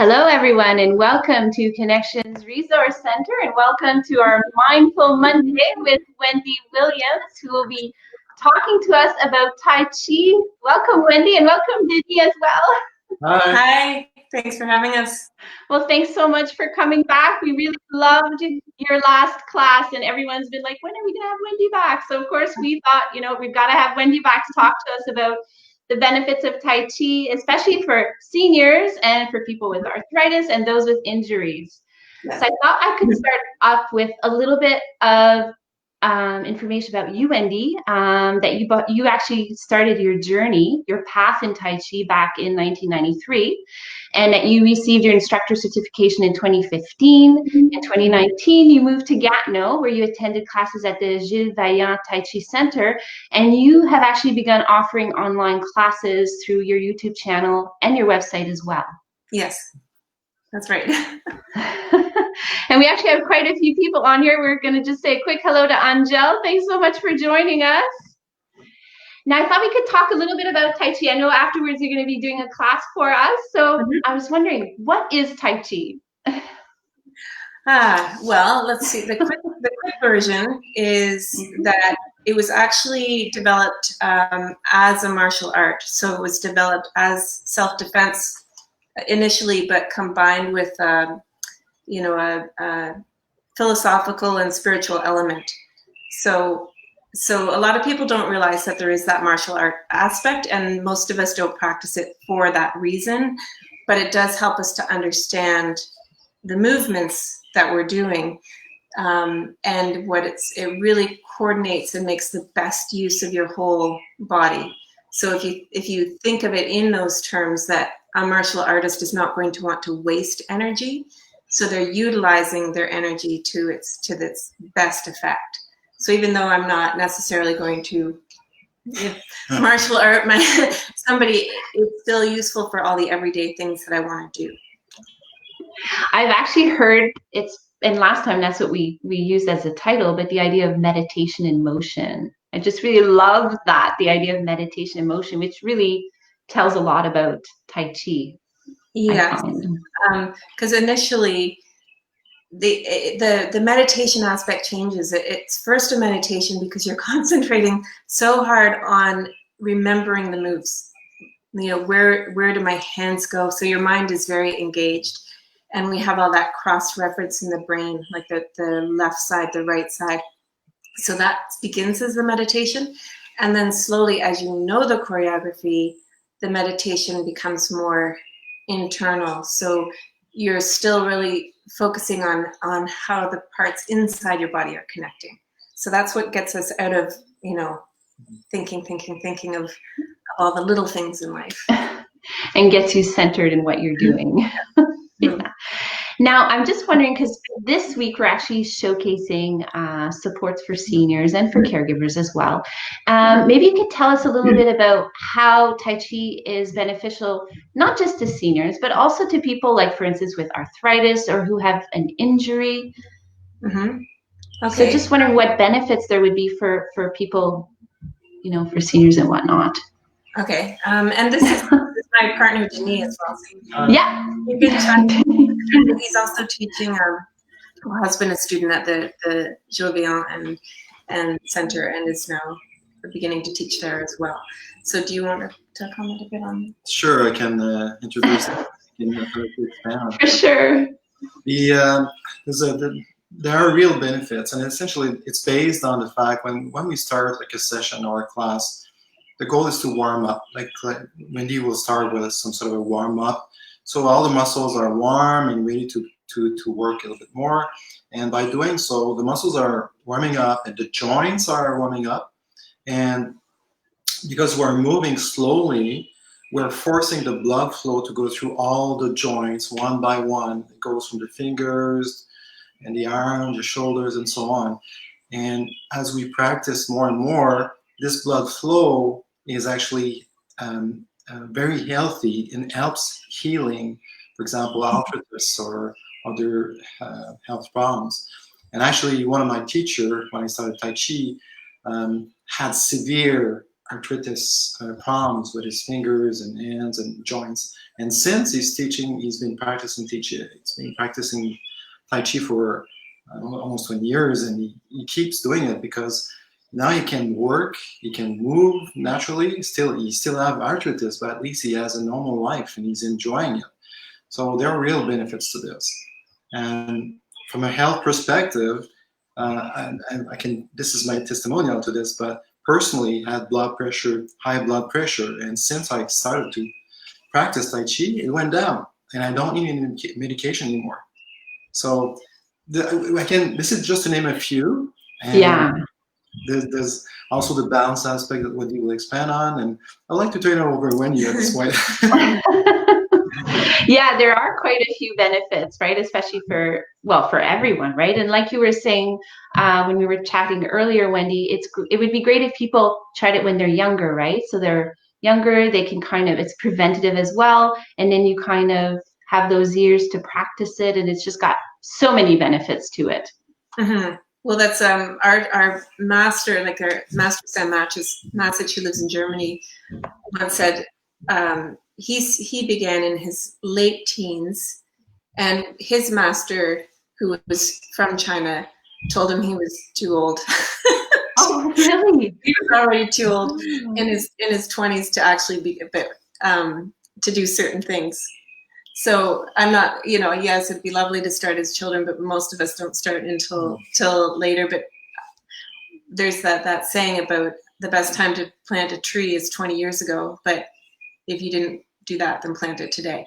Hello, everyone, and welcome to Connections Resource Center, and welcome to our Mindful Monday with Wendy Williams, who will be talking to us about Tai Chi. Welcome, Wendy, and welcome, Diddy, as well. Hi, thanks for having us. Well, thanks so much for coming back. We really loved your last class, and everyone's been like, when are we going to have Wendy back? So, of course, we thought, we've got to have Wendy back to talk to us about the benefits of Tai Chi, especially for seniors and for people with arthritis and those with injuries. Yeah. So I thought I could start off with a little bit of information about you, Wendy, that you actually started your journey, your path in Tai Chi back in 1993, and that you received your instructor certification in 2015. In 2019, you moved to Gatineau, where you attended classes at the Gilles Vaillant Tai Chi Center, and you have actually begun offering online classes through your YouTube channel and your website as well. Yes, that's right. And we actually have quite a few people on here. We're going to just say a quick hello to Angel. Thanks so much for joining us. Now, I thought we could talk a little bit about Tai Chi. I know afterwards you're going to be doing a class for us. So I was wondering, what is Tai Chi? Well, let's see. The quick version is that it was actually developed as a martial art. So it was developed as self-defense initially, but combined with a philosophical and spiritual element. So a lot of people don't realize that there is that martial art aspect, and most of us don't practice it for that reason, but it does help us to understand the movements that we're doing, and what it really coordinates and makes the best use of your whole body. So if you think of it in those terms, that a martial artist is not going to want to waste energy, so they're utilizing their energy to its best effect. So even though I'm not necessarily going to give martial art somebody, it's still useful for all the everyday things that I want to do. I've actually heard and last time that's what we used as a title, but the idea of meditation in motion. I just really love that, the idea of meditation in motion, which really tells a lot about Tai Chi. Yeah, because initially the meditation aspect changes. It's first a meditation because you're concentrating so hard on remembering the moves. Where do my hands go? So your mind is very engaged, and we have all that cross-reference in the brain, like the left side, the right side. So that begins as the meditation, and then slowly, as you know the choreography, the meditation becomes more internal. So you're still really focusing on how the parts inside your body are connecting. So that's what gets us out of, thinking of all the little things in life. And gets you centered in what you're doing. Yeah. Now, I'm just wondering, because this week we're actually showcasing supports for seniors and for caregivers as well. Maybe you could tell us a little bit about how Tai Chi is beneficial, not just to seniors, but also to people like, for instance, with arthritis or who have an injury. Mm-hmm. Okay. So just wondering what benefits there would be for people, for seniors and whatnot. Okay. And this is my partner, Denise, as well. Yeah. We've been chatting. He's also teaching her husband, a student at the Gilles Vaillant and Center, and is now beginning to teach there as well. So do you want to comment a bit on? Sure, I can introduce For sure. There are real benefits, and essentially it's based on the fact when we start like a session or a class, the goal is to warm up. Like Wendy will start with some sort of a warm up. So all the muscles are warm and ready to work a little bit more. And by doing so, the muscles are warming up and the joints are warming up. And because we're moving slowly, we're forcing the blood flow to go through all the joints one by one. It goes from the fingers and the arms, the shoulders, and so on. And as we practice more and more, this blood flow is actually very healthy and helps healing, for example, arthritis or other health problems. And actually, one of my teachers, when I started Tai Chi, had severe arthritis problems with his fingers and hands and joints. And since he's been practicing Tai Chi for almost 20 years, and he keeps doing it because now he can work, he can move naturally. He still have arthritis, but at least he has a normal life and he's enjoying it. So there are real benefits to this. And from a health perspective, this is my testimonial to this, but personally I had high blood pressure, and since I started to practice Tai Chi, it went down, and I don't need any medication anymore. So this is just to name a few. And there's also the balance aspect that Wendy will expand on, and I'd like to turn it over to Wendy at this point. Yeah, there are quite a few benefits, right? Especially for everyone, right? And like you were saying when we were chatting earlier, Wendy, it would be great if people tried it when they're younger, right? So they're younger, they can it's preventative as well, and then you kind of have those years to practice it, and it's just got so many benefits to it. Mm-hmm. Well, that's our master, like our master Sam Matsich, who lives in Germany, once said he began in his late teens, and his master, who was from China, told him he was too old. Oh, really? He was already too old in his 20s to actually be a bit to do certain things. So I'm not, yes, it'd be lovely to start as children, but most of us don't start till later. But there's that saying about the best time to plant a tree is 20 years ago. But if you didn't do that, then plant it today.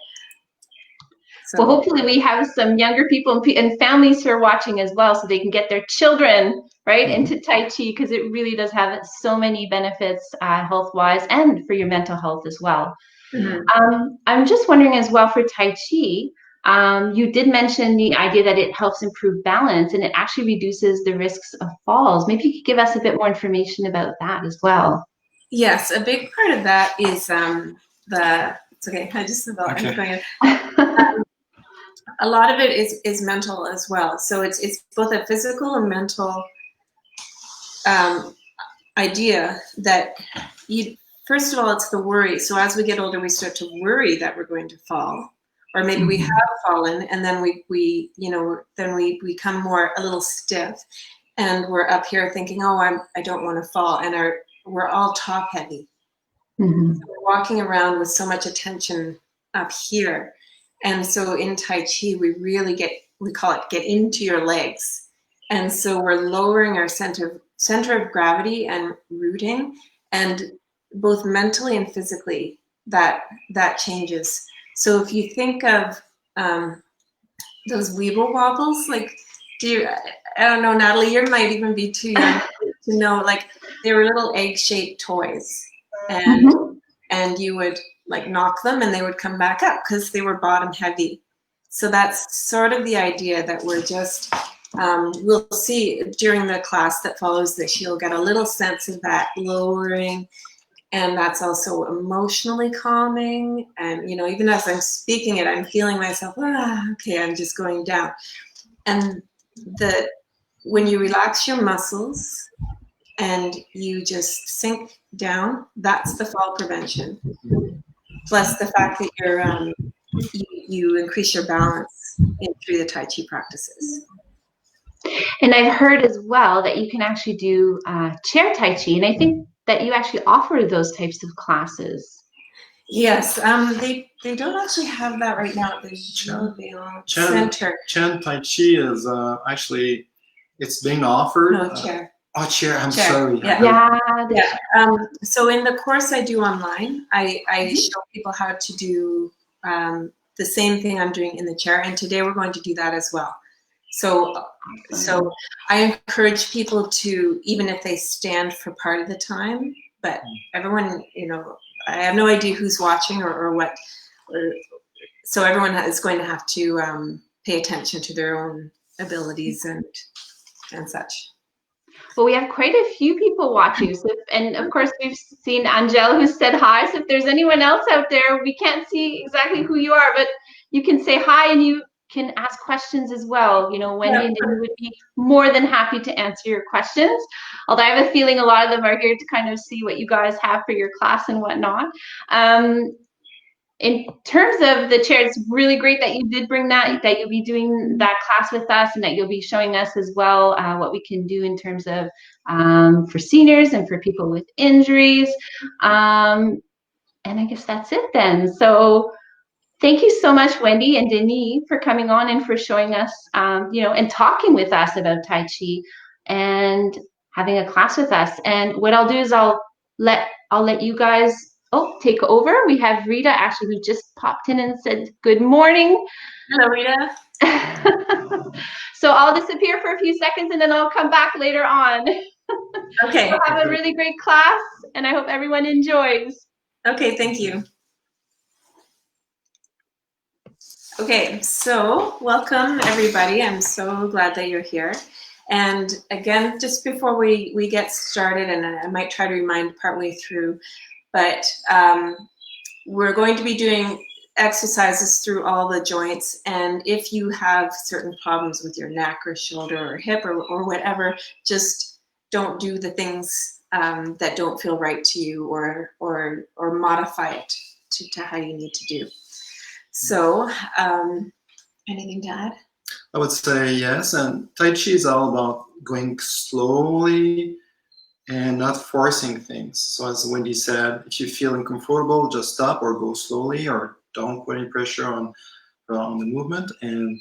So. Well, hopefully we have some younger people and families who are watching as well, so they can get their children right into Tai Chi, because it really does have so many benefits health-wise and for your mental health as well. Mm-hmm. I'm just wondering as well for Tai Chi, you did mention the idea that it helps improve balance and it actually reduces the risks of falls. Maybe you could give us a bit more information about that as well. Yes, a big part of that is it's okay. I just about okay. A lot of it is mental as well. So it's both a physical and mental idea that first of all, it's the worry. So as we get older, we start to worry that we're going to fall, or maybe we have fallen, and then we become a little stiff, and we're up here thinking, oh, I don't want to fall, and we're all top heavy. Mm-hmm. So we're walking around with so much attention up here. And so in Tai Chi, we call it get into your legs. And so we're lowering our center of gravity and rooting, and both mentally and physically that changes. So if you think of those Weeble wobbles, like I don't know, Natalie, you might even be too young to know, like they were little egg-shaped toys, and you would like knock them and they would come back up because they were bottom heavy. So that's sort of the idea that we're just, we'll see during the class that follows this, you'll get a little sense of that lowering, and that's also emotionally calming. And, even as I'm speaking it, I'm feeling myself, okay, I'm just going down. And when you relax your muscles and you just sink down, that's the fall prevention. Plus the fact that you increase your balance through the Tai Chi practices. And I've heard as well that you can actually do chair Tai Chi, and I think that you actually offer those types of classes. Yes, they don't actually have that right now at the center. Chen Tai Chi is actually, it's being offered. No, chair. Chair. I'm sorry. Yeah. So in the course I do online, I show people how to do the same thing I'm doing in the chair, and today we're going to do that as well. So I encourage people to, even if they stand for part of the time, but everyone, I have no idea who's watching or what, so everyone is going to have to pay attention to their own abilities and such. Well, we have quite a few people watching, and of course we've seen Angel who said hi. So if there's anyone else out there, we can't see exactly who you are, but you can say hi, and can ask questions as well. You know, Wendy and Denny would be more than happy to answer your questions. Although I have a feeling a lot of them are here to kind of see what you guys have for your class and whatnot. In terms of the chair, it's really great that you did bring that you'll be doing that class with us, and that you'll be showing us as well what we can do in terms of for seniors and for people with injuries. And I guess that's it then. So thank you so much, Wendy and Denis, for coming on and for showing us, you know, and talking with us about Tai Chi and having a class with us. And what I'll do is I'll let you guys take over. We have Rita actually who just popped in and said good morning. Hello, Rita. So I'll disappear for a few seconds and then I'll come back later on. Okay. So have a really great class, and I hope everyone enjoys. Okay, thank you. Okay, so welcome everybody. I'm so glad that you're here. And again, just before we get started, and I might try to remind partway through, but we're going to be doing exercises through all the joints. And if you have certain problems with your neck or shoulder or hip or whatever, just don't do the things that don't feel right to you, or modify it to how you need to do. So, anything to add? I would say yes, and Tai Chi is all about going slowly and not forcing things. So as Wendy said, if you feel uncomfortable, just stop or go slowly, or don't put any pressure on the movement, and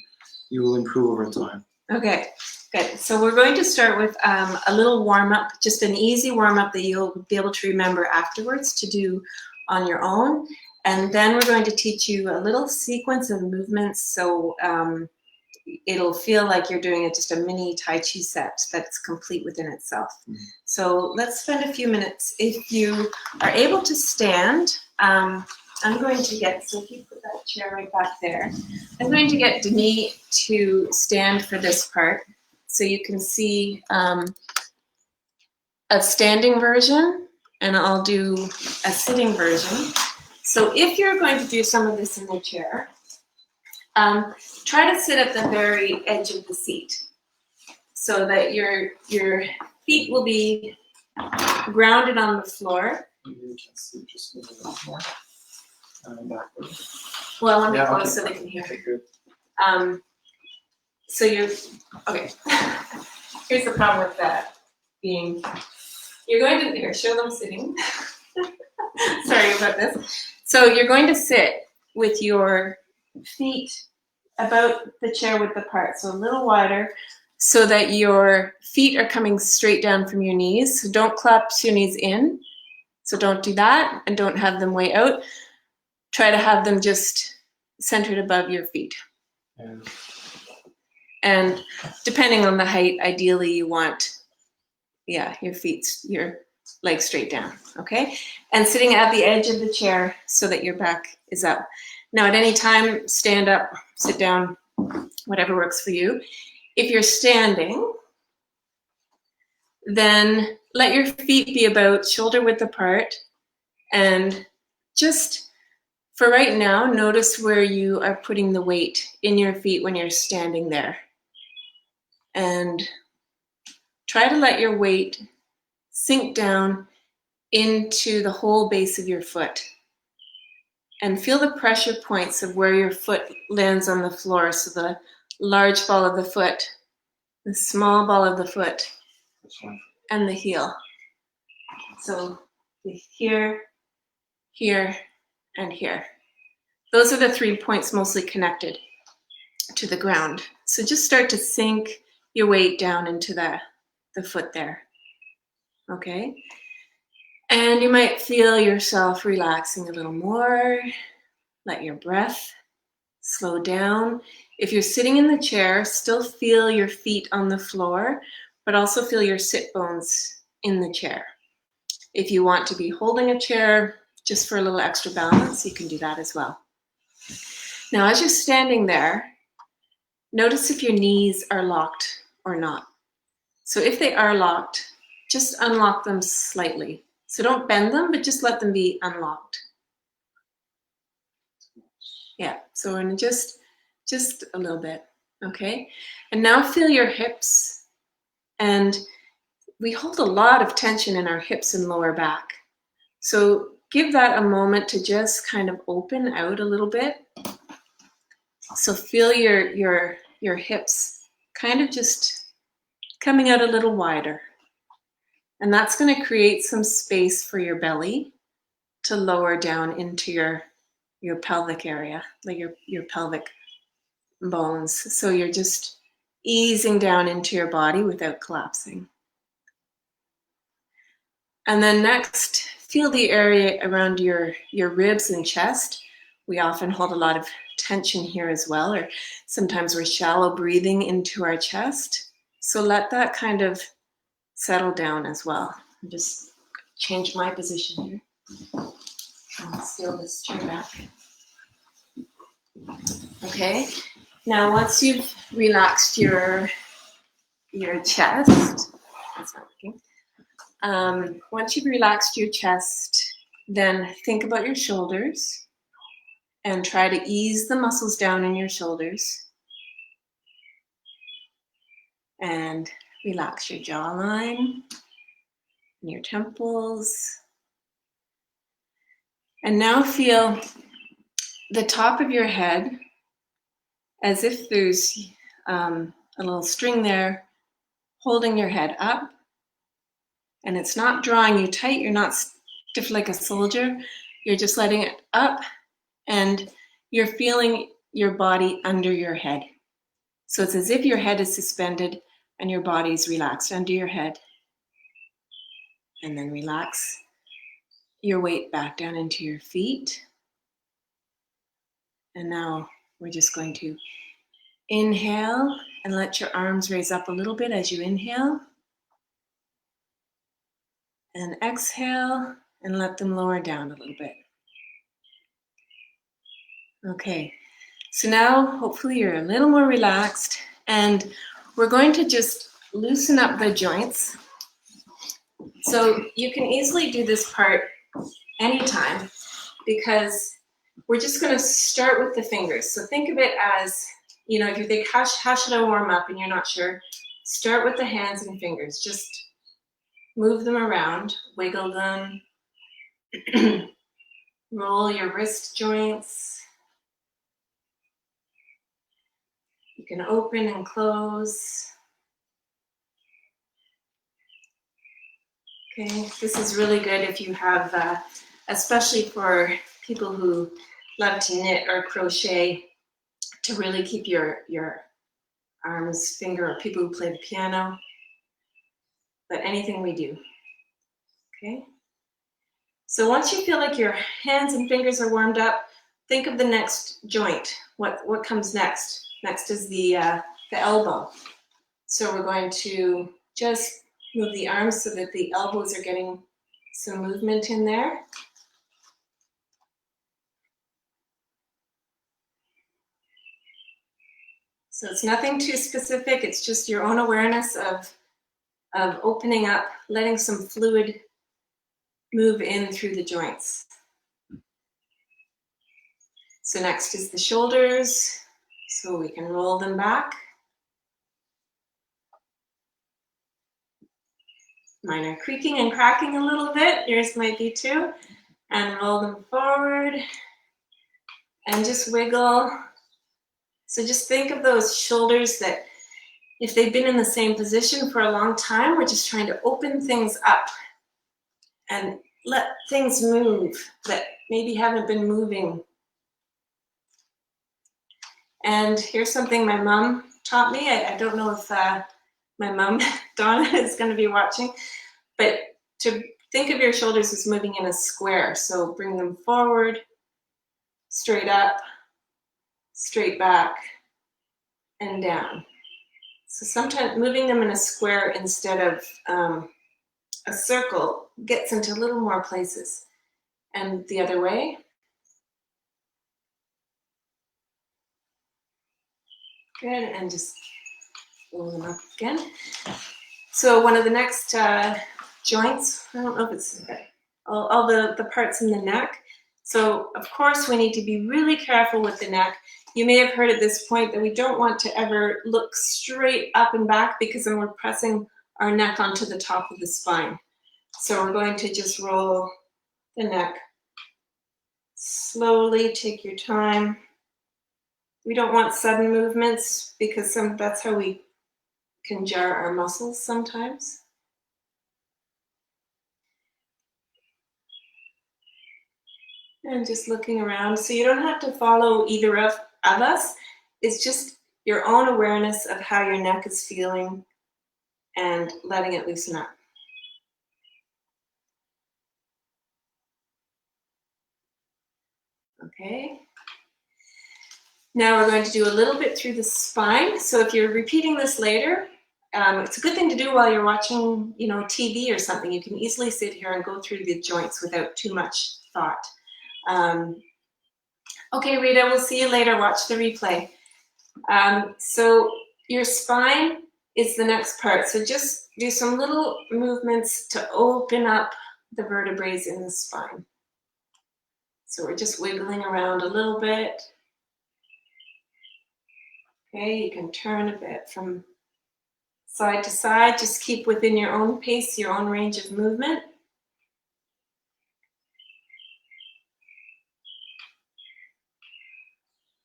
you will improve over time. Okay, good. So we're going to start with a little warm-up, just an easy warm-up that you'll be able to remember afterwards to do on your own. And then we're going to teach you a little sequence of movements, so it'll feel like you're doing just a mini Tai Chi set that's complete within itself. Mm-hmm. So let's spend a few minutes. If you are able to stand, I'm going to get, so if you put that chair right back there, I'm going to get Denis to stand for this part so you can see a standing version, and I'll do a sitting version. So if you're going to do some of this in the chair, try to sit at the very edge of the seat so that your feet will be grounded on the floor. Maybe we can see just a little bit more. Well, I want to be close so they can hear. Okay, good. So you're, okay. Here's the problem with that being, you're going to, here, show them sitting. Sorry about this. So you're going to sit with your feet about the chair width apart, so a little wider, so that your feet are coming straight down from your knees. So don't collapse your knees in. So don't do that, and don't have them way out. Try to have them just centered above your feet. Yeah. And depending on the height, ideally you want, your legs straight down, okay? And sitting at the edge of the chair so that your back is up. Now at any time, stand up, sit down, whatever works for you. If you're standing, then let your feet be about shoulder width apart, and just for right now, notice where you are putting the weight in your feet when you're standing there. And try to let your weight sink down into the whole base of your foot. And feel the pressure points of where your foot lands on the floor. So the large ball of the foot, the small ball of the foot, and the heel. So here, here, and here. Those are the 3 points mostly connected to the ground. So just start to sink your weight down into the foot there. Okay? And you might feel yourself relaxing a little more. Let your breath slow down. If you're sitting in the chair, still feel your feet on the floor, but also feel your sit bones in the chair. If you want to be holding a chair just for a little extra balance, you can do that as well. Now, as you're standing there, notice if your knees are locked or not. So if they are locked, just unlock them slightly. So don't bend them, but just let them be unlocked. Yeah, so we're going to just Just a little bit, okay? And now feel your hips. And we hold a lot of tension in our hips and lower back. So give that a moment to just kind of open out a little bit. So feel your hips kind of just coming out a little wider. And that's going to create some space for your belly to lower down into your pelvic area, like your pelvic bones. So you're just easing down into your body without collapsing. And then next, feel the area around your ribs and chest. We often hold a lot of tension here as well, or sometimes we're shallow breathing into our chest. So let that kind of settle down as well. I'll just change my position here. I'll seal this chair back. Okay, now once you've relaxed your chest, that's not working. Once you've relaxed your chest, then think about your shoulders and try to ease the muscles down in your shoulders. And relax your jawline and your temples. And now feel the top of your head as if there's a little string there holding your head up. And it's not drawing you tight. You're not stiff like a soldier. You're just letting it up and you're feeling your body under your head. So it's as if your head is suspended and your body's relaxed under your head. And then relax your weight back down into your feet. And now we're just going to inhale and let your arms raise up a little bit as you inhale. And exhale and let them lower down a little bit. Okay, so now hopefully you're a little more relaxed and we're going to just loosen up the joints. So you can easily do this part anytime because we're just going to start with the fingers. So think of it as, you know, if you think, how should I warm up and you're not sure, start with the hands and fingers. Just move them around, wiggle them, roll your wrist joints. You can open and close. Okay, this is really good if you have, especially for people who love to knit or crochet, to really keep your arms, finger, or people who play the piano, but anything we do. Okay, so once you feel like your hands and fingers are warmed up, think of the next joint. What comes next? Next is the elbow. So we're going to just move the arms so that the elbows are getting some movement in there. So it's nothing too specific, it's just your own awareness of opening up, letting some fluid move in through the joints. So next is the shoulders, so we can roll them back. Mine are creaking and cracking a little bit, yours might be too. And roll them forward and just wiggle. So just think of those shoulders that if they've been in the same position for a long time, we're just trying to open things up and let things move that maybe haven't been moving. And here's something my mom taught me. I don't know if my mom, Donna, is going to be watching, but to think of your shoulders as moving in a square. So bring them forward, straight up, straight back, and down. So sometimes moving them in a square instead of a circle gets into a little more places. And the other way. Good, and just roll them up again. So one of the next joints, I don't know if it's all the parts in the neck. So of course we need to be really careful with the neck. You may have heard at this point that we don't want to ever look straight up and back because then we're pressing our neck onto the top of the spine. So we're going to just roll the neck. Slowly, take your time. We don't want sudden movements because that's how we can jar our muscles sometimes. And just looking around. So you don't have to follow either of us. It's just your own awareness of how your neck is feeling and letting it loosen up. Okay. Now we're going to do a little bit through the spine. So if you're repeating this later, it's a good thing to do while you're watching, TV or something. You can easily sit here and go through the joints without too much thought. Okay, Rita, we'll see you later. Watch the replay. So your spine is the next part. So just do some little movements to open up the vertebrae in the spine. So we're just wiggling around a little bit. Okay, you can turn a bit from side to side. Just keep within your own pace, your own range of movement.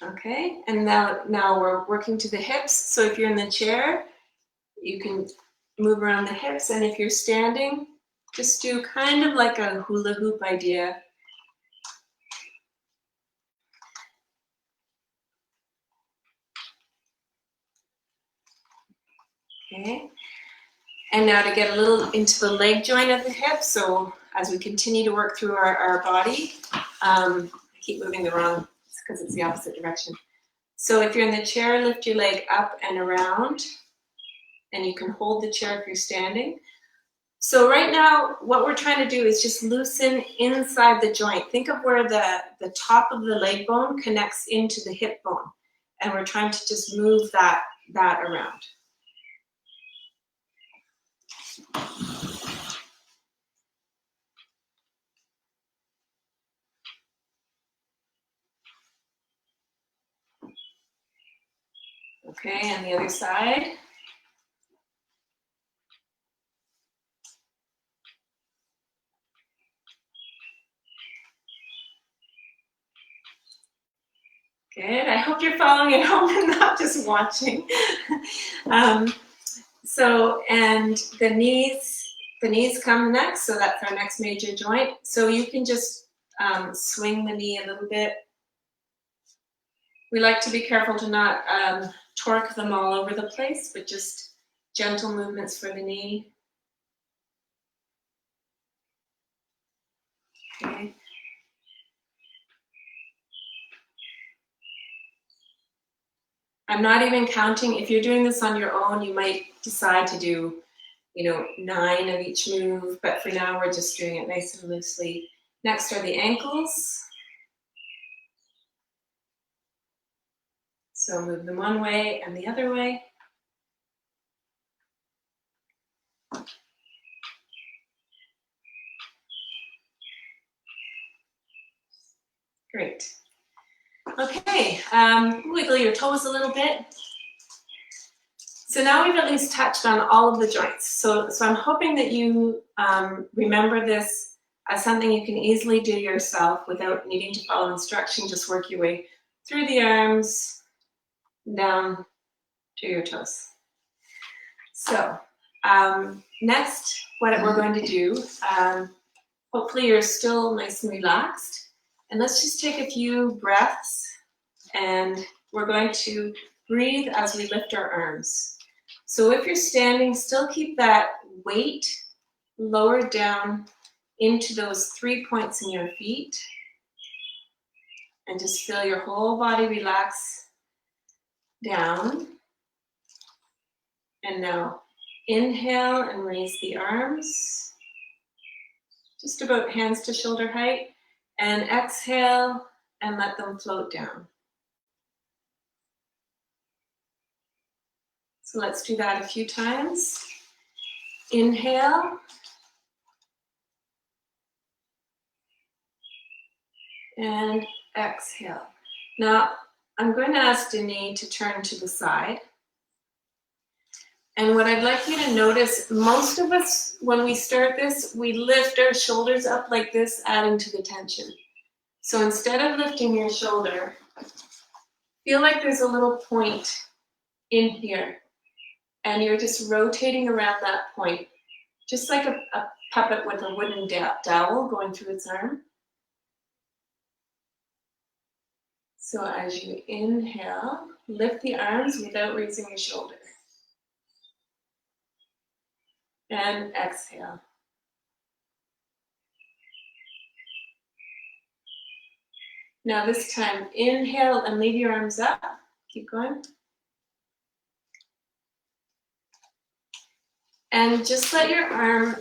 Okay, and now we're working to the hips. So if you're in the chair, you can move around the hips. And if you're standing, just do kind of like a hula hoop idea. Okay, and now to get a little into the leg joint of the hip. So as we continue to work through our body, I keep moving the wrong, because it's the opposite direction. So if you're in the chair, lift your leg up and around, and you can hold the chair if you're standing. So right now, what we're trying to do is just loosen inside the joint. Think of where the top of the leg bone connects into the hip bone, and we're trying to just move that around. Okay, and the other side. Good, I hope you're following at home and not just watching. And the knees come next, so that's our next major joint. So you can just swing the knee a little bit. We like to be careful to not torque them all over the place, but just gentle movements for the knee. Okay. I'm not even counting. If you're doing this on your own, you might decide to do, 9 of each move, but for now we're just doing it nice and loosely. Next are the ankles. So move them one way and the other way. Great. Okay, wiggle your toes a little bit. So now we've at least touched on all of the joints. So I'm hoping that you remember this as something you can easily do yourself without needing to follow instruction. Just work your way through the arms, down to your toes. So next, what we're going to do, hopefully you're still nice and relaxed. And let's just take a few breaths, and we're going to breathe as we lift our arms. So if you're standing, still keep that weight lowered down into those 3 points in your feet, and just feel your whole body relax down. And now inhale and raise the arms, just about hands to shoulder height. And exhale and let them float down. So let's do that a few times. Inhale. And exhale. Now, I'm going to ask Denis to turn to the side. And what I'd like you to notice, most of us, when we start this, we lift our shoulders up like this, adding to the tension. So instead of lifting your shoulder, feel like there's a little point in here, and you're just rotating around that point, just like a puppet with a wooden dowel going through its arm. So as you inhale, lift the arms without raising your shoulder. And exhale. Now this time, inhale and leave your arms up. Keep going. And just let your arm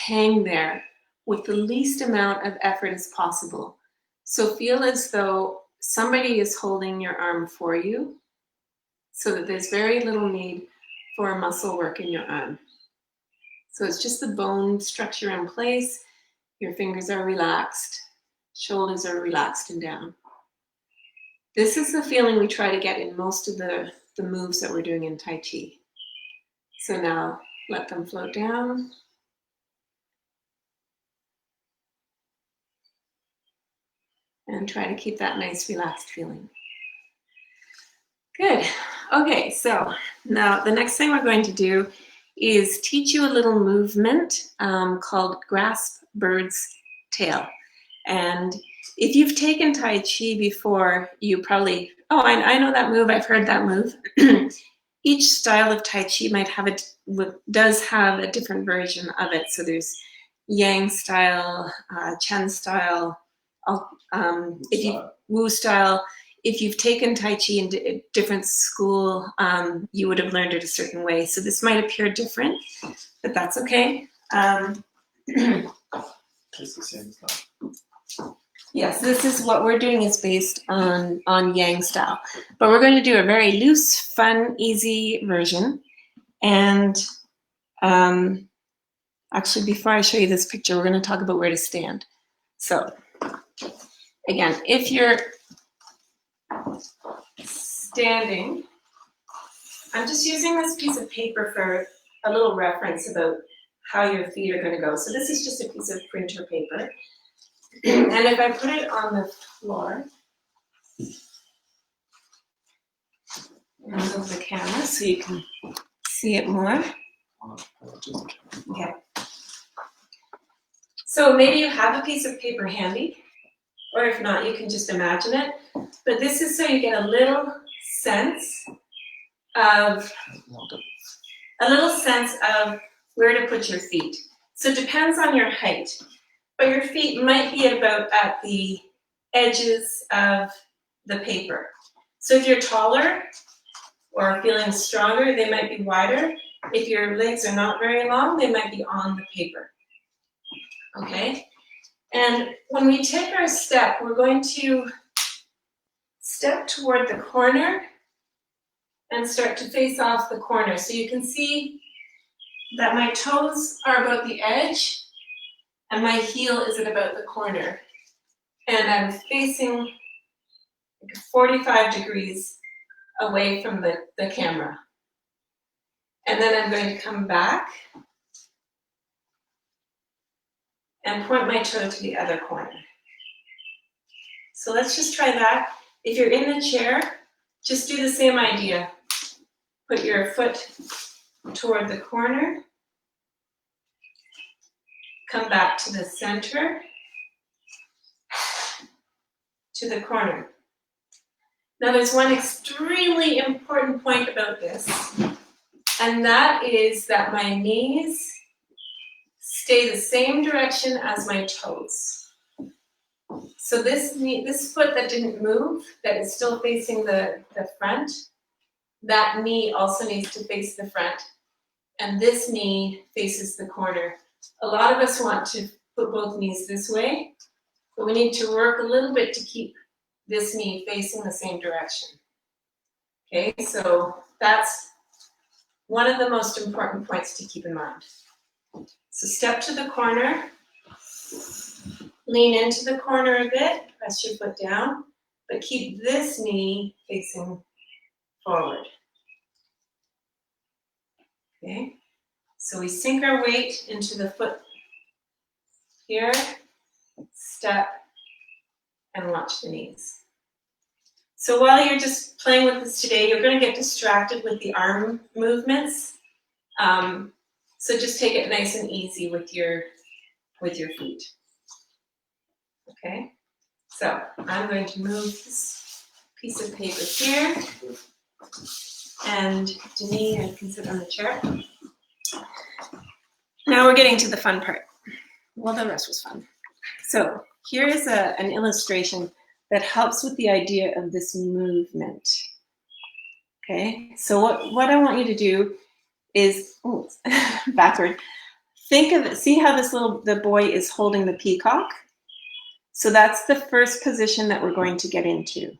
hang there with the least amount of effort as possible. So feel as though somebody is holding your arm for you, so that there's very little need for muscle work in your arm. So it's just the bone structure in place, your fingers are relaxed, shoulders are relaxed and down. This is the feeling we try to get in most of the moves that we're doing in Tai Chi. So now let them float down. And try to keep that nice relaxed feeling. Good. Okay, so now the next thing we're going to do is teach you a little movement called grasp bird's tail. And if you've taken Tai Chi before, you probably, oh, I know that move, I've heard that move. Each style of Tai Chi might have does have a different version of it. So there's Yang style, Chen style, Wu style. If you've taken Tai Chi in a different school, you would have learned it a certain way. So this might appear different, but that's okay. It's the same stuff. Yes, this is what we're doing is based on Yang style. But we're going to do a very loose, fun, easy version. And actually, before I show you this picture, we're going to talk about where to stand. So again, if you're standing, I'm just using this piece of paper for a little reference about how your feet are going to go. So this is just a piece of printer paper. And if I put it on the floor, and move the camera so you can see it more. Okay. So maybe you have a piece of paper handy, or if not, you can just imagine it. But this is so you get a little sense of where to put your feet. So it depends on your height, but your feet might be about at the edges of the paper. So if you're taller or feeling stronger, they might be wider. If your legs are not very long, they might be on the paper. Okay? And when we take our step, we're going to step toward the corner and start to face off the corner. So you can see that my toes are about the edge and my heel is at about the corner. And I'm facing 45 degrees away from the camera. And then I'm going to come back and point my toe to the other corner. So let's just try that. If you're in the chair, just do the same idea. Put your foot toward the corner. Come back to the center, to the corner. Now there's one extremely important point about this, and that is that my knees stay the same direction as my toes. So this foot that didn't move, that is still facing the front, that knee also needs to face the front, and this knee faces the corner. A lot of us want to put both knees this way, but we need to work a little bit to keep this knee facing the same direction. Okay, so that's one of the most important points to keep in mind. So step to the corner, lean into the corner a bit, press your foot down, but keep this knee facing forward. Okay, so we sink our weight into the foot here, step, and watch the knees. So while you're just playing with this today, you're going to get distracted with the arm movements. So just take it nice and easy with your feet. Okay, so I'm going to move this piece of paper here, and Denise, you can sit on the chair. Now we're getting to the fun part. Well, the rest was fun. So here is an illustration that helps with the idea of this movement. Okay, so what I want you to do is, backward. Think of it, see how the boy is holding the peacock? So that's the first position that we're going to get into.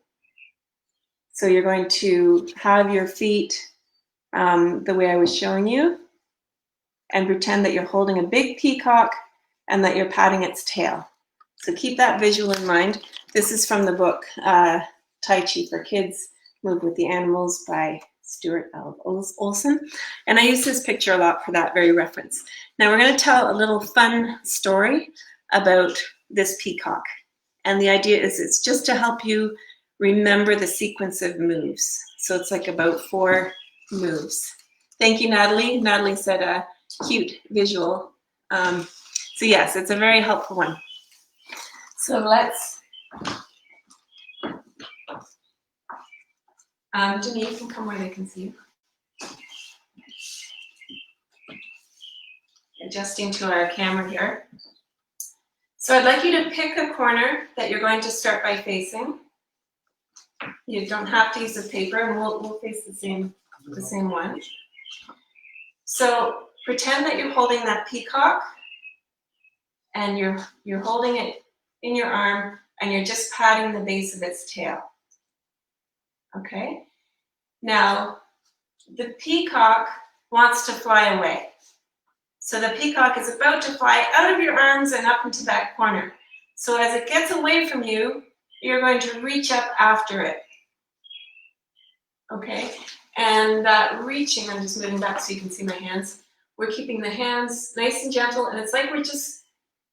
So you're going to have your feet the way I was showing you, and pretend that you're holding a big peacock and that you're patting its tail. So keep that visual in mind. This is from the book Tai Chi for Kids, Move with the Animals by Stuart L. Olson. And I use this picture a lot for that very reference. Now we're going to tell a little fun story about this peacock. And the idea is it's just to help you remember the sequence of moves. So it's like about 4 moves. Thank you, Natalie. Natalie said cute visual. So yes, it's a very helpful one. So let's, Denise, you can come where they can see you. Adjusting to our camera here. So I'd like you to pick a corner that you're going to start by facing. You don't have to use a paper, and we'll face the same one. So pretend that you're holding that peacock, and you're holding it in your arm, and you're just patting the base of its tail. Okay? Now, the peacock wants to fly away. So the peacock is about to fly out of your arms and up into that corner. So as it gets away from you, you're going to reach up after it. Okay? And that reaching, I'm just moving back so you can see my hands. We're keeping the hands nice and gentle, and it's like we're just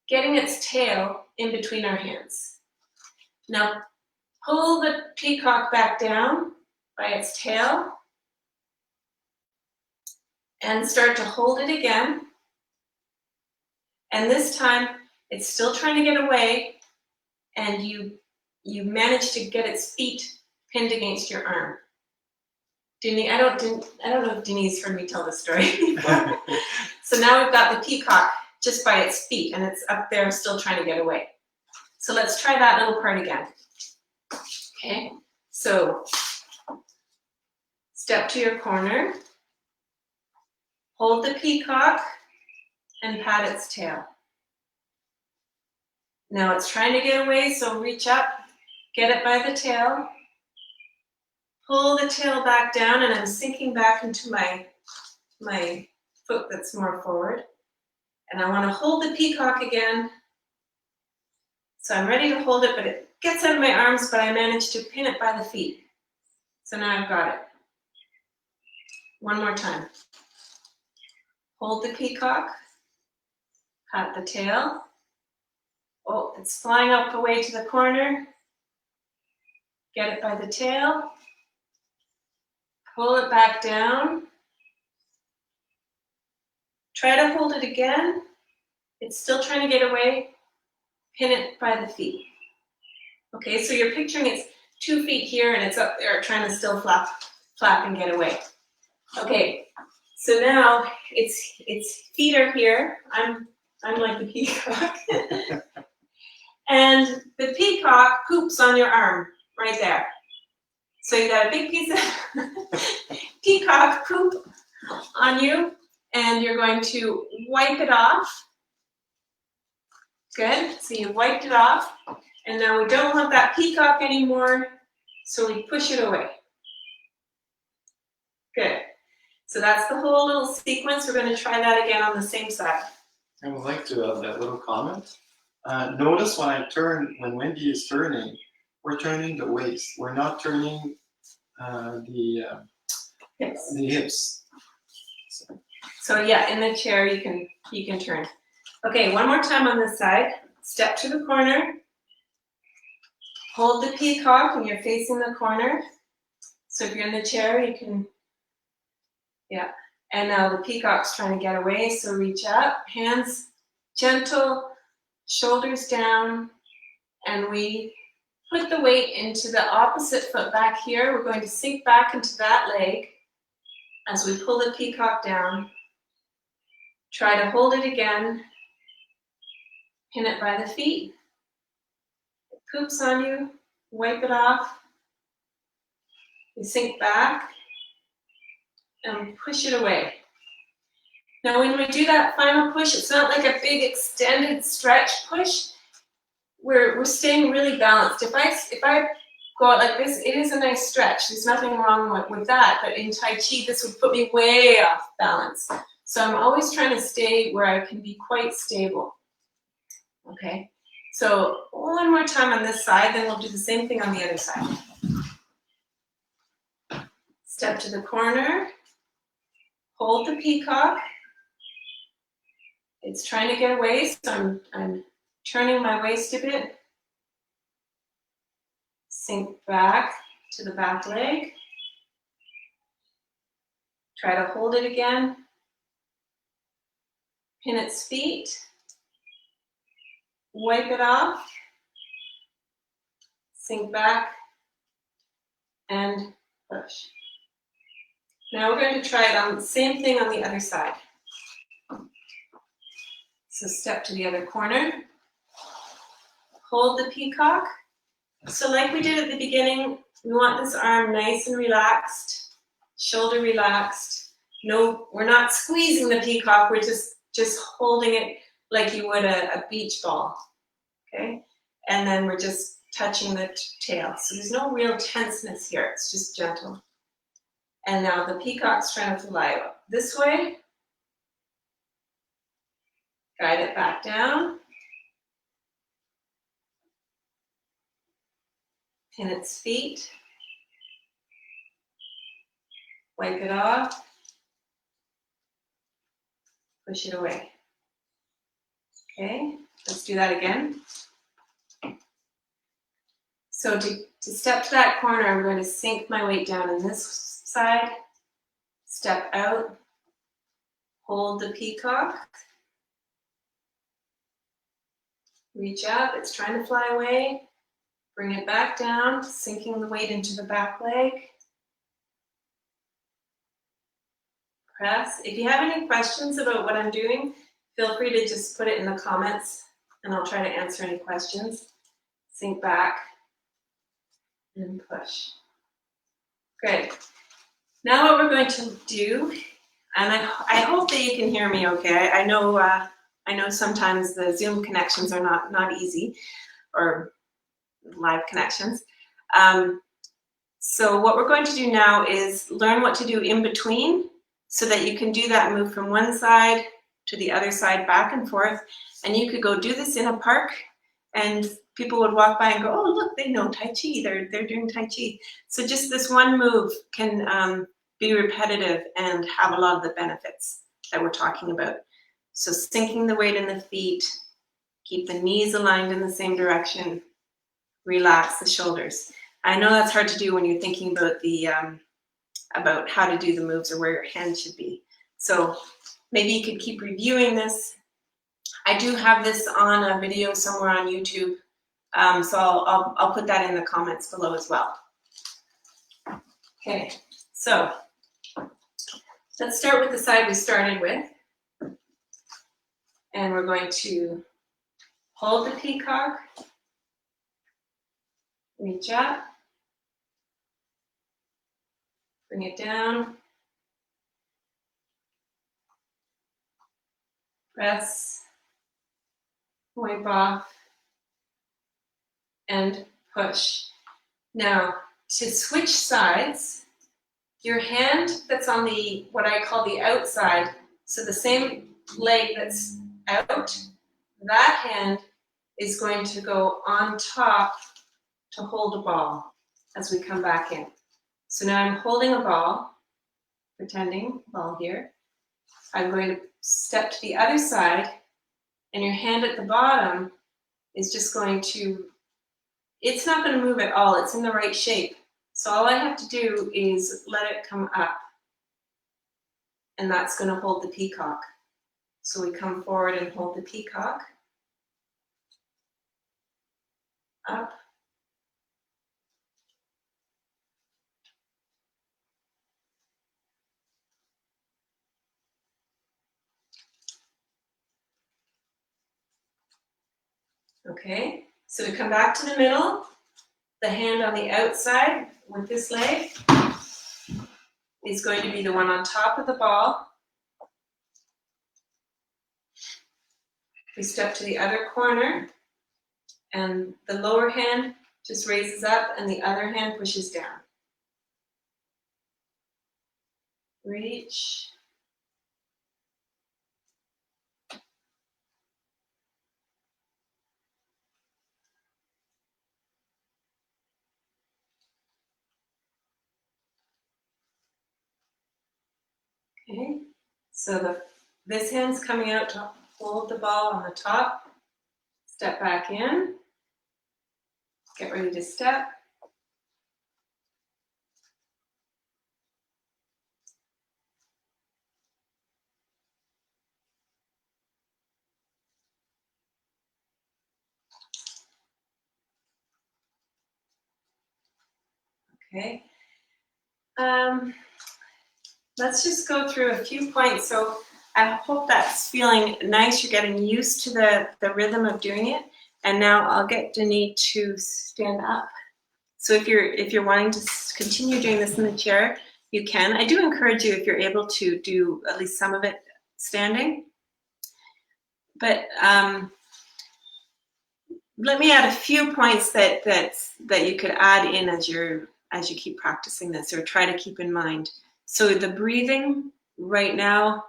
getting its tail in between our hands. Now, pull the peacock back down by its tail and start to hold it again. And this time, it's still trying to get away, and you manage to get its feet pinned against your arm. Denise, I don't know if Denise heard me tell this story before. So now we've got the peacock just by its feet, and it's up there still trying to get away. So let's try that little part again. Okay, so step to your corner, hold the peacock, and pat its tail. Now it's trying to get away, so reach up, get it by the tail, pull the tail back down, and I'm sinking back into my foot that's more forward. And I want to hold the peacock again. So I'm ready to hold it, but it gets out of my arms, but I managed to pin it by the feet. So now I've got it. One more time. Hold the peacock, pat the tail. Oh, it's flying up away to the corner. Get it by the tail. Pull it back down. Try to hold it again. It's still trying to get away. Pin it by the feet. Okay, so you're picturing it's 2 feet here and it's up there trying to still flap and get away. Okay, so now its feet are here. I'm like the peacock. And the peacock poops on your arm right there. So you got a big piece of peacock poop on you, and you're going to wipe it off. Good, so you've wiped it off, and now we don't want that peacock anymore, so we push it away. Good, so that's the whole little sequence. We're going to try that again on the same side. I would like to add that little comment. Notice when Wendy is turning, we're turning the waist. We're not turning the hips. So yeah, in the chair you can turn. Okay, one more time on this side. Step to the corner. Hold the peacock when you're facing the corner. So if you're in the chair, you can, yeah. And now the peacock's trying to get away, so reach up, hands gentle, shoulders down, and we put the weight into the opposite foot back here. We're going to sink back into that leg as we pull the peacock down. Try to hold it again. Pin it by the feet. It poops on you. Wipe it off. You sink back and push it away. Now when we do that final push, it's not like a big extended stretch push. We're staying really balanced. If I go out like this, it is a nice stretch. There's nothing wrong with that, but in Tai Chi, this would put me way off balance. So I'm always trying to stay where I can be quite stable. Okay, so one more time on this side, then we'll do the same thing on the other side. Step to the corner, hold the peacock. It's trying to get away, so I'm turning my waist a bit. Sink back to the back leg. Try to hold it again. Pin its feet. Wipe it off. Sink back and push. Now we're going to try it on the same thing on the other side. So step to the other corner. Hold the peacock. So like we did at the beginning, we want this arm nice and relaxed, shoulder relaxed. No, we're not squeezing the peacock, we're just holding it like you would a beach ball, okay? And then we're just touching the tail. So there's no real tenseness here, it's just gentle. And now the peacock's trying to fly up this way. Guide it back down. Pin its feet. Wipe it off. Push it away. Okay, let's do that again. So to step to that corner, I'm going to sink my weight down in this side, step out, hold the peacock, reach up, it's trying to fly away, bring it back down, sinking the weight into the back leg. Press. If you have any questions about what I'm doing, feel free to just put it in the comments and I'll try to answer any questions. Sink back and push. Good. Now what we're going to do, and I hope that you can hear me okay. I know sometimes the Zoom connections are not easy, or live connections. So what we're going to do now is learn what to do in between so that you can do that move from one side to the other side, back and forth. And you could go do this in a park and people would walk by and go, oh, look, they know Tai Chi, they're doing Tai Chi. So just this one move can be repetitive and have a lot of the benefits that we're talking about. So sinking the weight in the feet, keep the knees aligned in the same direction, relax the shoulders. I know that's hard to do when you're thinking about the about how to do the moves or where your hand should be. So maybe you could keep reviewing this. I do have this on a video somewhere on YouTube, so I'll put that in the comments below as well. Okay, so let's start with the side we started with. And we're going to hold the peacock, reach up, bring it down, press, wipe off, and push. Now, to switch sides, your hand that's on the, what I call the outside, so the same leg that's out, that hand is going to go on top to hold a ball as we come back in. So now I'm holding a ball, pretending ball here. I'm going to step to the other side, and your hand at the bottom is just going to, it's not going to move at all. It's in the right shape. So all I have to do is let it come up, and that's going to hold the peacock. So we come forward and hold the peacock up. Okay, so to come back to the middle, the hand on the outside with this leg is going to be the one on top of the ball. We step to the other corner, and the lower hand just raises up and the other hand pushes down. Reach. Okay, so this hand's coming out to hold the ball on the top. Step back in. Get ready to step. Okay. Let's just go through a few points. So I hope that's feeling nice. You're getting used to the rhythm of doing it. And now I'll get Denis to stand up. So if you're wanting to continue doing this in the chair, you can. I do encourage you, if you're able, to do at least some of it standing. But let me add a few points that you could add in as you keep practicing this, or try to keep in mind. So the breathing right now,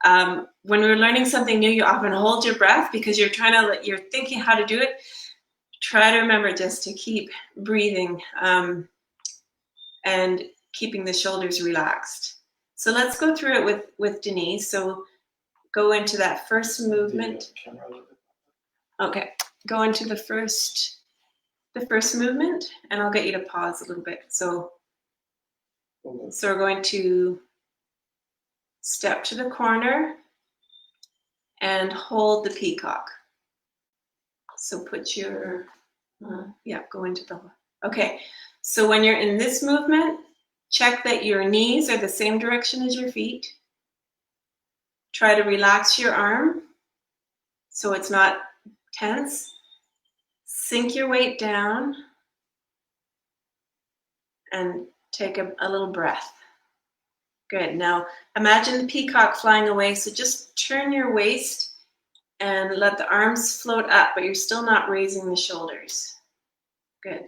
when we're learning something new, you often hold your breath because you're thinking how to do it. Try to remember just to keep breathing and keeping the shoulders relaxed. So let's go through it with Denis. So go into that first movement. Okay, go into the first movement, and I'll get you to pause a little bit. So we're going to step to the corner and hold the peacock. So put your, go into the, okay. So when you're in this movement, check that your knees are the same direction as your feet. Try to relax your arm so it's not tense. Sink your weight down and take a little breath. Good. Now imagine the peacock flying away. So just turn your waist and let the arms float up, but you're still not raising the shoulders. Good.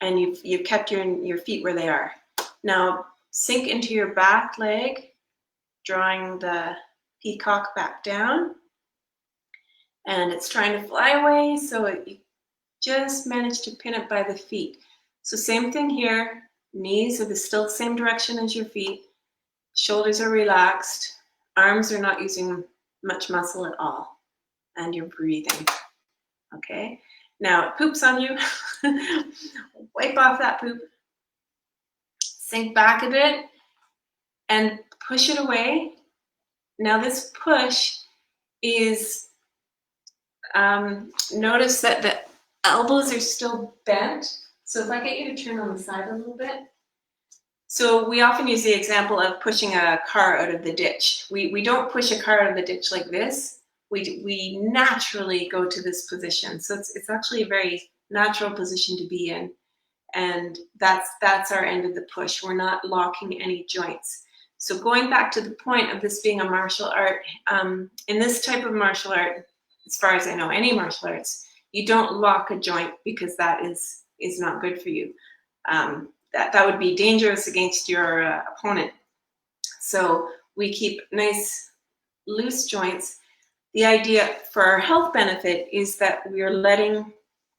And you've kept your feet where they are. Now sink into your back leg, drawing the peacock back down. And it's trying to fly away, so you just managed to pin it by the feet. So same thing here. Knees are still the same direction as your feet. Shoulders are relaxed. Arms are not using much muscle at all. And you're breathing. Okay? Now it poops on you. Wipe off that poop. Sink back a bit and push it away. Now this push is, notice that the elbows are still bent. So if I get you to turn on the side a little bit. So we often use the example of pushing a car out of the ditch. We don't push a car out of the ditch like this. We naturally go to this position. So it's actually a very natural position to be in. And that's our end of the push. We're not locking any joints. So going back to the point of this being a martial art, in this type of martial art, as far as I know, any martial arts, you don't lock a joint because that is not good for you. That would be dangerous against your opponent. So we keep nice loose joints. The idea for our health benefit is that we are letting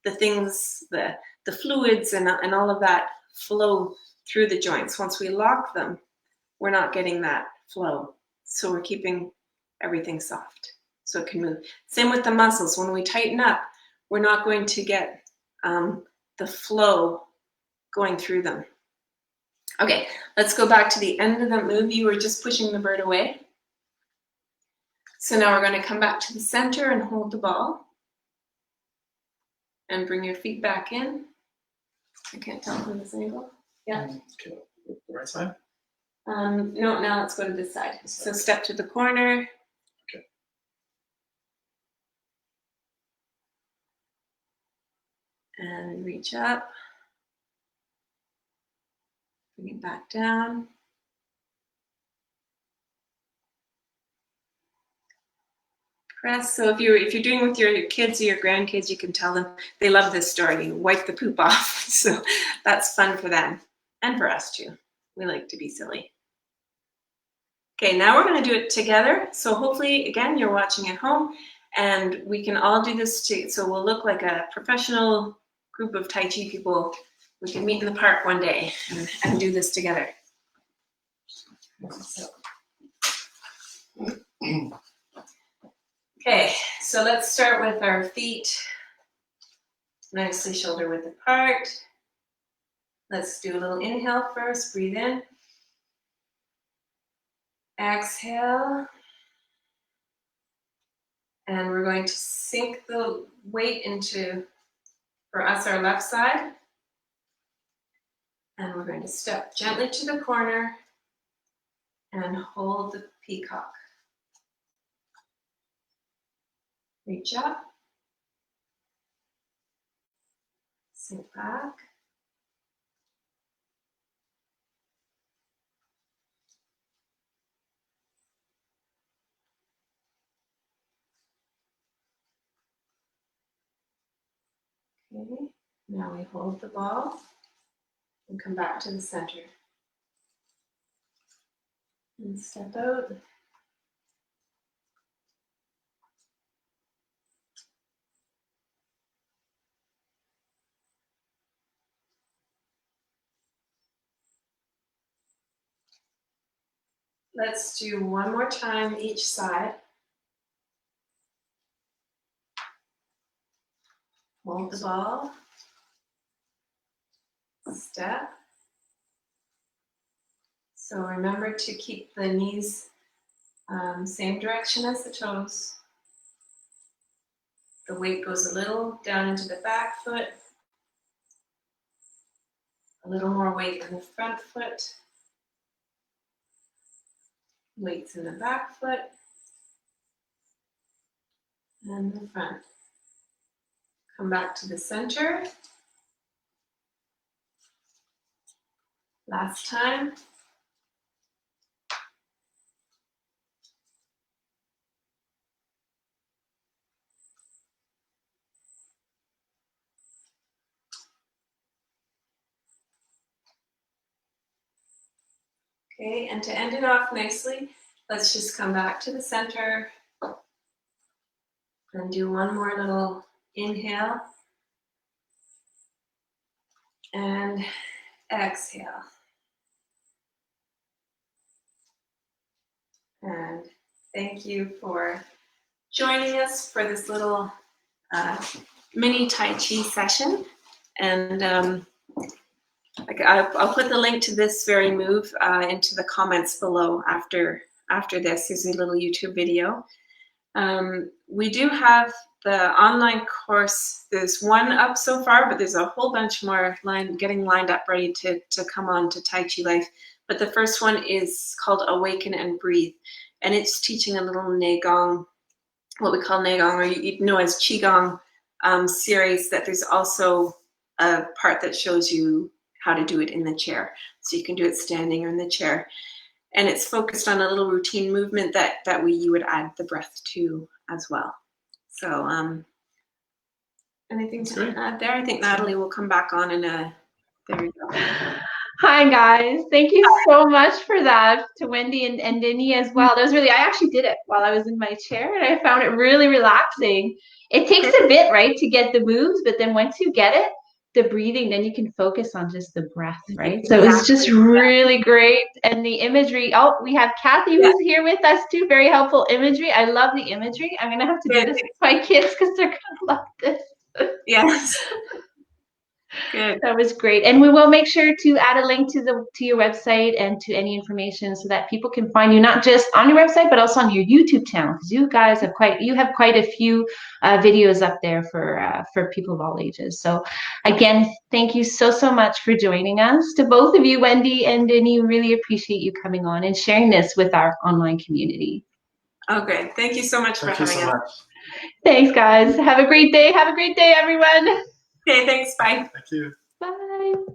the things, the the fluids and all of that flow through the joints. Once we lock them, we're not getting that flow. So we're keeping everything soft so it can move. Same with the muscles. When we tighten up, we're not going to get the flow going through them. Okay, let's go back to the end of the move. You were just pushing the bird away. So now we're going to come back to the center and hold the ball. And bring your feet back in. I can't tell from this angle. Yeah. Okay, the right side? No, now let's go to this side. So step to the corner. Okay. And reach up. Bring it back down. Press. So if you're doing with your kids or your grandkids, you can tell them they love this story. You wipe the poop off. So that's fun for them and for us too. We like to be silly. Okay, now we're going to do it together. So hopefully, again, you're watching at home and we can all do this too. So we'll look like a professional group of Tai Chi people. We can meet in the park one day and do this together. So. Okay, so let's start with our feet nicely shoulder width apart. Let's do a little inhale first, breathe in. Exhale. And we're going to sink the weight into, for us, our left side. And we're going to step gently to the corner and hold the peacock. Reach up, sink back, okay, now we hold the ball and come back to the center and step out. Let's do one more time each side. Hold the ball. Step. So remember to keep the knees same direction as the toes. The weight goes a little down into the back foot. A little more weight in the front foot. Weights in the back foot and the front. Come back to the center. Last time. Okay, and to end it off nicely, let's just come back to the center and do one more little inhale and exhale. And thank you for joining us for this little mini Tai Chi session. And I'll put the link to this very move into the comments below after this. There's a little YouTube video. We do have the online course. There's one up so far, but there's a whole bunch more getting lined up ready to come on to Tai Chi Life. But the first one is called Awaken and Breathe. And it's teaching a little Neigong, what we call Neigong, or you know as Qigong series, that there's also a part that shows you how to do it in the chair. So you can do it standing or in the chair. And it's focused on a little routine movement that you would add the breath to as well. So anything to add there? I think Natalie will come back on in a, there we go. Hi guys, thank you so much for that, to Wendy and Denny as well. That was really, I actually did it while I was in my chair and I found it really relaxing. It takes a bit, right, to get the moves, but then once you get it, the breathing, then you can focus on just the breath, right? So it was just really great. And the imagery, oh, we have Kathy who's here with us too. Very helpful imagery. I love the imagery. I'm gonna have to do this with my kids because they're gonna love this. Yes. Good. That was great. And we will make sure to add a link to your website and to any information so that people can find you not just on your website, but also on your YouTube channel, because you guys have quite a few videos up there for people of all ages. So again, thank you so much for joining us. To both of you, Wendy and Denny, really appreciate you coming on and sharing this with our online community. Oh, great. Thank you so much for having us. Thanks, guys. Have a great day. Have a great day, everyone. Okay, thanks. Bye. Thank you. Bye.